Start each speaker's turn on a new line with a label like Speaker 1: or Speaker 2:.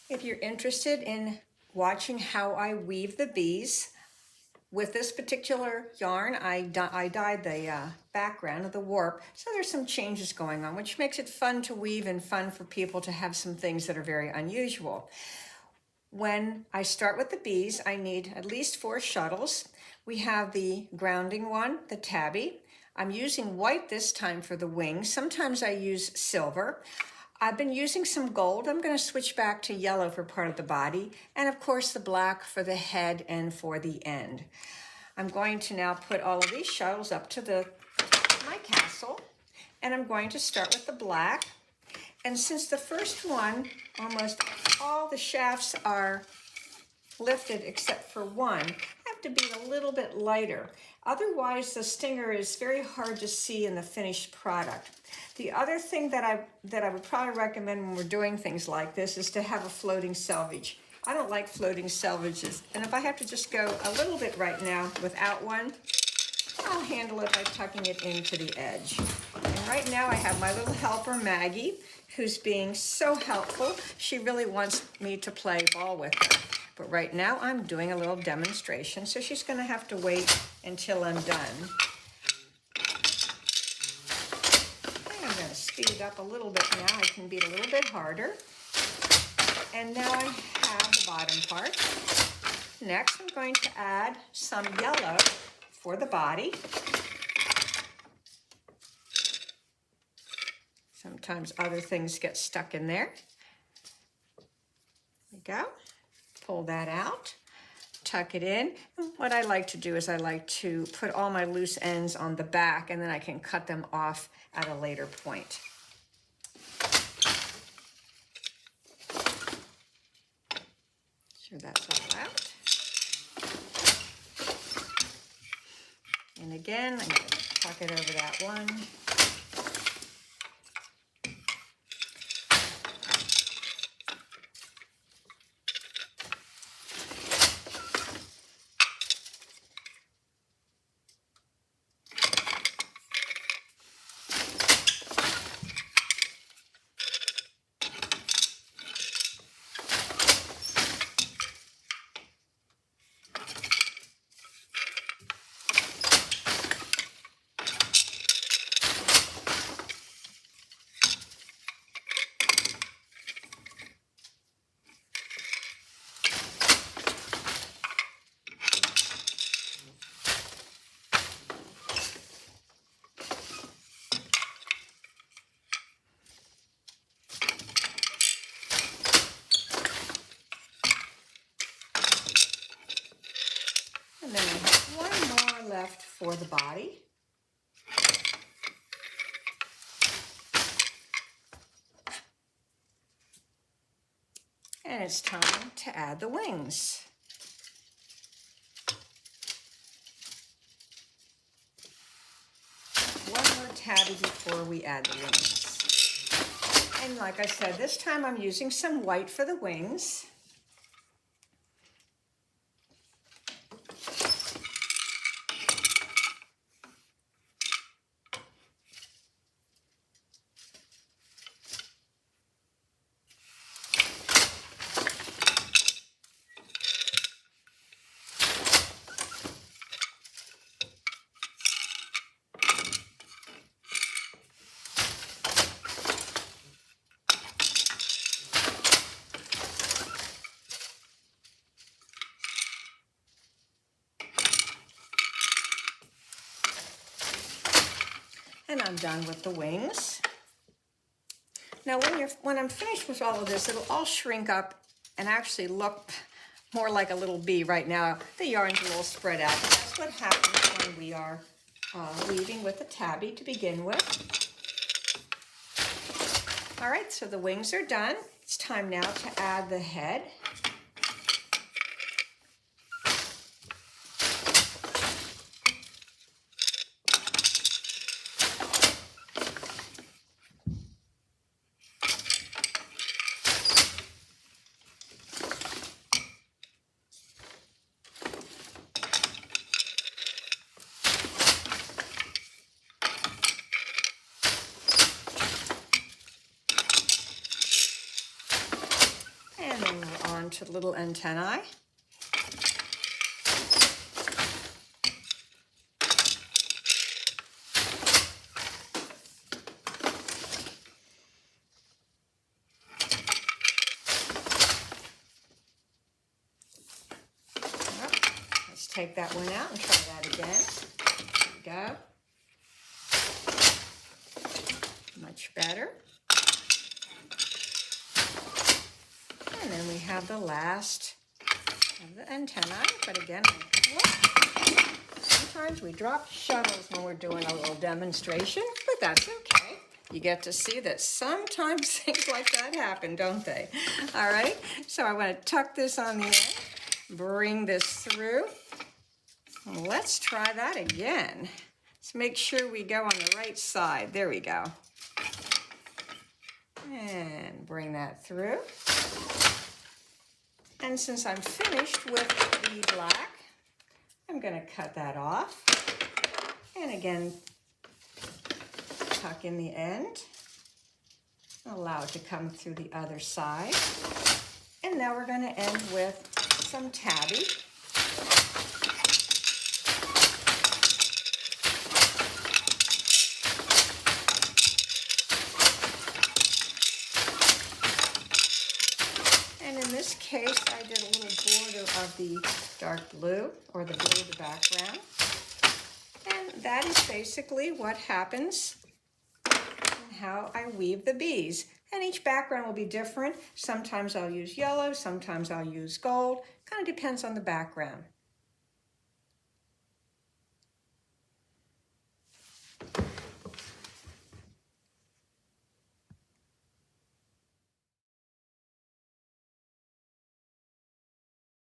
Speaker 1: If you're interested in watching how I weave the bees, with this particular yarn, I dyed the background of the warp, so there's some changes going on, which makes it fun to weave and fun for people to have some things that are very unusual. When I start with the bees, I need at least 4 shuttles. We have the grounding one, the tabby. I'm using white this time for the wings. Sometimes I use silver. I've been using some gold. I'm going to switch back to yellow for part of the body, and of course the black for the head and for the end. I'm going to now put all of these shuttles up to my castle, and I'm going to start with the black. And since the first one, almost all the shafts are lifted except for one, I have to be a little bit lighter. Otherwise, the stinger is very hard to see in the finished product. The other thing that I would probably recommend when we're doing things like this is to have a floating selvage. I don't like floating selvages, and if I have to just go a little bit right now without one, I'll handle it by tucking it into the edge. And right now I have my little helper, Maggie, who's being so helpful. She really wants me to play ball with her. But right now I'm doing a little demonstration, so she's going to have to wait until I'm done. And I'm going to speed it up a little bit now. I can beat a little bit harder. And now I have the bottom part. Next, I'm going to add some yellow for the body. Sometimes other things get stuck in there. There we go. Pull that out, tuck it in. And what I like to do is I like to put all my loose ends on the back, and then I can cut them off at a later point. Sure that's all out. And again, I'm going to tuck it over that one. And then I have one more left for the body. And it's time to add the wings. One more tabby before we add the wings. And like I said, this time I'm using some white for the wings. And I'm done with the wings. Now when I'm finished with all of this, it'll all shrink up and actually look more like a little bee. Right now, the yarn's a little spread out. That's what happens when we are weaving with a tabby to begin with. All right, so the wings are done. It's time now to add the head. And then we're on to little antennae. Let's take that one out and try that again. There we go. Much better. And then we have the last of the antennae, but again, sometimes we drop shuttles when we're doing a little demonstration, but that's okay. You get to see that sometimes things like that happen, don't they? All right, so I want to tuck this on the end, bring this through. Let's try that again. Let's make sure we go on the right side. There we go. And bring that through. And since I'm finished with the black, I'm going to cut that off. And again, tuck in the end. Allow it to come through the other side. And now we're going to end with some tabby. In this case, I did a little border of the dark blue, or the blue of the background. And that is basically what happens and how I weave the bees. And each background will be different. Sometimes I'll use yellow, sometimes I'll use gold. Kind of depends on the background.